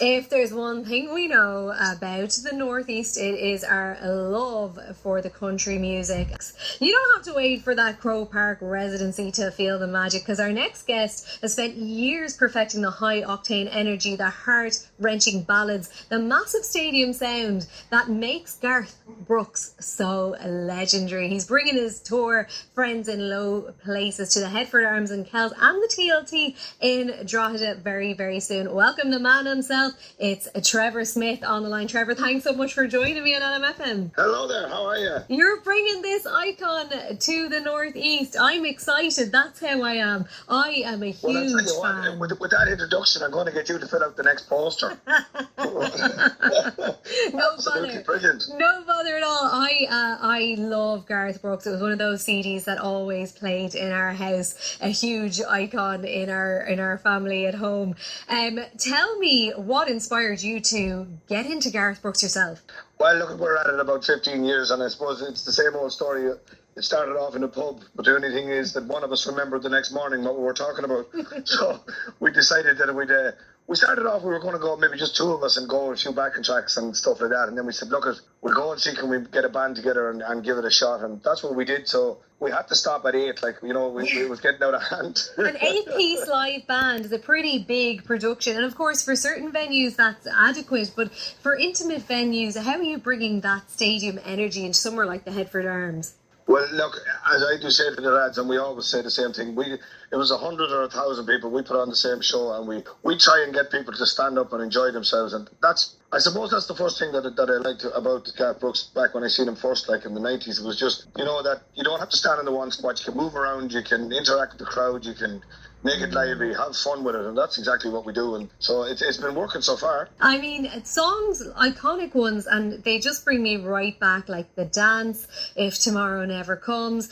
If there's one thing we know about the Northeast, it is our love for the country music. You don't have to wait for that Crow Park residency to feel the magic, because our next guest has spent years perfecting the high-octane energy, the heart-wrenching ballads, the massive stadium sound that makes Garth Brooks so legendary. He's bringing his tour Friends in Low Places to the Headfort Arms in Kells and the TLT in Drogheda very, very soon. Welcome the man himself. It's Trevor Smith on the line. Trevor, thanks so much for joining me on LMFM. Hello there, how are you? You're bringing this icon to the Northeast. I'm excited. That's how I am. I am a huge fan. With that introduction, I'm going to get you to fill out the next poster. No bother. Brilliant. No bother at all. I love Garth Brooks. It was one of those CDs that always played in our house. A huge icon in our family at home. Tell me, what inspired you to get into Garth Brooks yourself? Well, look, we're at it about 15 years, and I suppose it's the same old story. It started off in a pub, but the only thing is that one of us remembered the next morning what we were talking about. So we decided that we started off, we were going to go, maybe just two of us, and go a few backing tracks and stuff like that. And then we said, look, we'll go and see, can we get a band together and give it a shot? And that's what we did. So we had to stop at 8, it was getting out of hand. An 8-piece live band is a pretty big production. And of course, for certain venues, that's adequate. But for intimate venues, how are you bringing that stadium energy into somewhere like the Headfort Arms? Well, look, as I do say to the lads, and we always say the same thing, it was 100 or 1,000 people, we put on the same show, and we try and get people to stand up and enjoy themselves, and I suppose that's the first thing that I liked about Garth Brooks back when I seen him first, like in the 90s. It was just, that you don't have to stand in the one spot, you can move around, you can interact with the crowd, you can make it lively, have fun with it, and that's exactly what we do, and so it's been working so far. I mean, songs, iconic ones, and they just bring me right back, like The Dance, If Tomorrow Never Comes,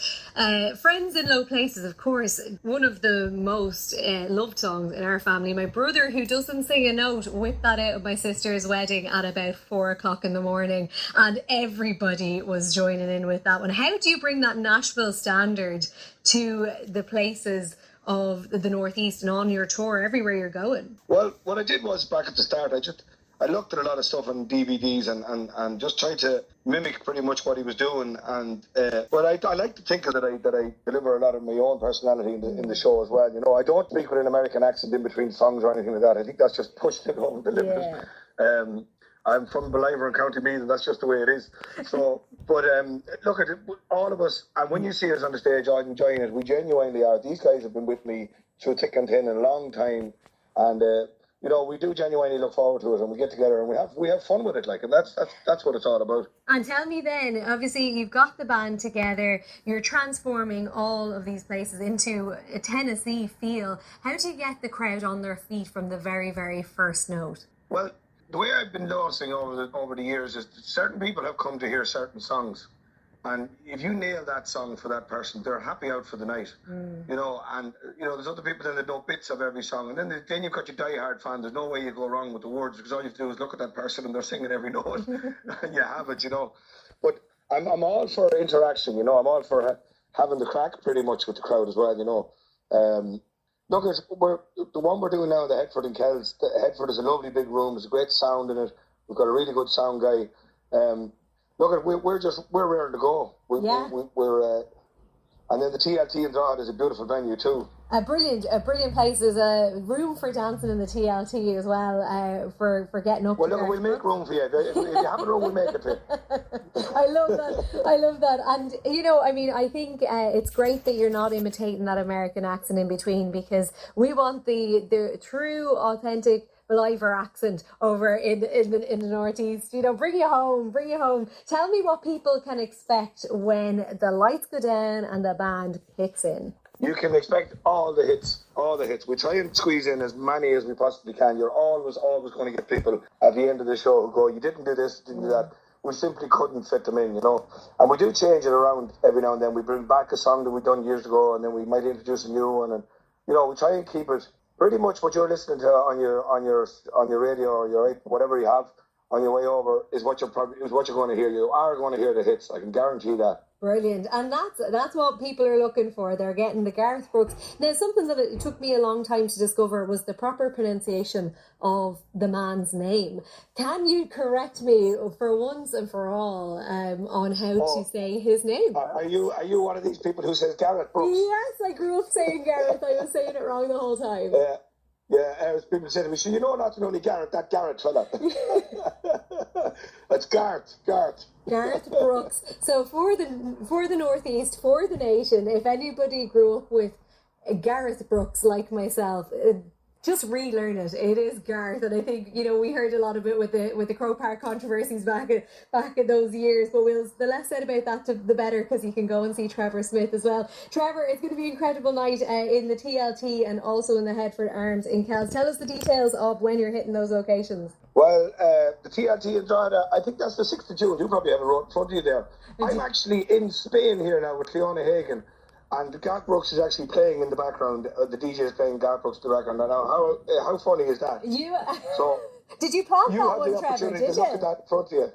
Friends in Low Places, of course, one of the most loved songs in our family. My brother, who doesn't sing a note, whipped that out of my sister's wedding at about 4 o'clock in the morning, and everybody was joining in with that one. How do you bring that Nashville Standard to the places of the Northeast and on your tour everywhere you're going? Well, what I did was, back at the start, I looked at a lot of stuff on DVDs and just tried to mimic pretty much what he was doing, and but I like to think that I deliver a lot of my own personality in the show as well. I don't speak with an American accent in between songs or anything like that. I think that's just pushed it over the limit. Yeah. I'm from Believer in County Meath, and that's just the way it is. So, but look at it, all of us, and when you see us on the stage, I'm enjoying it. We genuinely are. These guys have been with me through thick and thin in a long time, and we do genuinely look forward to it, and we get together and we have fun with it, and that's what it's all about. And tell me then, obviously you've got the band together, you're transforming all of these places into a Tennessee feel. How do you get the crowd on their feet from the very, very first note? Well, the way I've been noticing over the years is that certain people have come to hear certain songs, and if you nail that song for that person, they're happy out for the night. And there's other people then that know bits of every song, and then you've got your diehard fan. There's no way you go wrong with the words, because all you have to do is look at that person and they're singing every note, and you have it. But I'm all for interaction. I'm all for having the crack pretty much with the crowd as well. Look, the one we're doing now, the Headfort in Kells. The Headfort is a lovely big room. There's a great sound in it. We've got a really good sound guy. Look, we're ready to go. And then the TLT in Drogheda is a beautiful venue too. A brilliant place. There's a room for dancing in the TLT as well, for getting up. Well, look, we'll make room for you. If you have a room, we'll make it for you. I love that. And, I think it's great that you're not imitating that American accent in between, because we want the true, authentic Believer accent over in the Northeast. Bring you home. Tell me what people can expect when the lights go down and the band kicks in. You can expect all the hits. We try and squeeze in as many as we possibly can. You're always going to get people at the end of the show who go, you didn't do this, didn't do that. We simply couldn't fit them in, And we do change it around every now and then. We bring back a song that we've done years ago, and then we might introduce a new one. And, we try and keep it pretty much what you're listening to on your radio or your whatever you have. on your way over is what you're going to hear. You are going to hear the hits. I can guarantee that. Brilliant. And that's what people are looking for. They're getting the Garth Brooks. Now, something that it took me a long time to discover was the proper pronunciation of the man's name. Can you correct me for once and for all on how to say his name? Are you one of these people who says Gareth Brooks? Yes, I grew up saying Gareth. I was saying it wrong the whole time. Yeah, as people say to me, so you know not to only Gareth, that Gareth fella. That's Garth. Garth Brooks. So for the Northeast, for the nation, if anybody grew up with Gareth Brooks like myself, just relearn it. It is Garth, and I think we heard a lot of it with the Croke Park controversies back in those years. But the less said about that, the better, because you can go and see Trevor Smith as well. Trevor, it's going to be an incredible night in the TLT and also in the Headfort Arms in Kells. Tell us the details of when you're hitting those locations. Well, the TLT in Drogheda, I think that's the 6th of June. You probably have a road in front of you there. I'm actually in Spain here now with Fiona Hagan. And Garth Brooks is actually playing in the background. The DJ is playing Garth Brooks in the background. Now, how funny is that? Did you plant that one, Trevor? Did you? Look at that in front of you.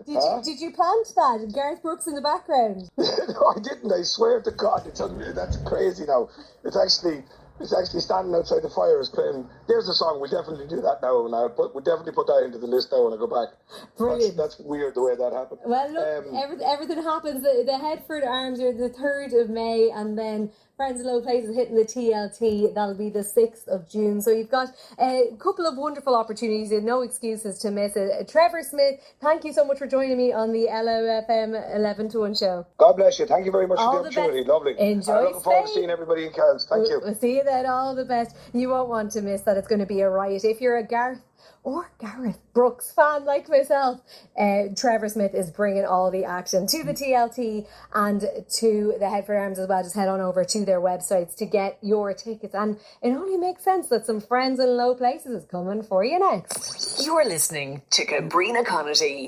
Did you plant that? Garth Brooks in the background? No, I didn't. I swear to God, that's crazy now. It's actually standing outside the fire is playing. There's a song. We'll definitely do that now. We'll definitely put that into the list now when I go back. Brilliant. That's weird the way that happened. Well, look, everything happens. The Headfort Arms are the 3rd of May, and then Friends in Low Places hitting the TLT. That'll be the 6th of June. So you've got a couple of wonderful opportunities. No excuses to miss it. Trevor Smith, thank you so much for joining me on the LMFM 11 to 1 show. God bless you. Thank you very much for the opportunity. Lovely. Enjoy. I'm looking forward to seeing everybody in Kells. Thank you. We'll see you then. All the best. You won't want to miss that. It's going to be a riot. If you're a Garth or Gareth Brooks fan like myself, Trevor Smith is bringing all the action to the TLT and to the Headfort Arms as well. Just head on over to their websites to get your tickets, and it only makes sense that some Friends in Low Places is coming for you next. You're listening to Cabrini Conaty.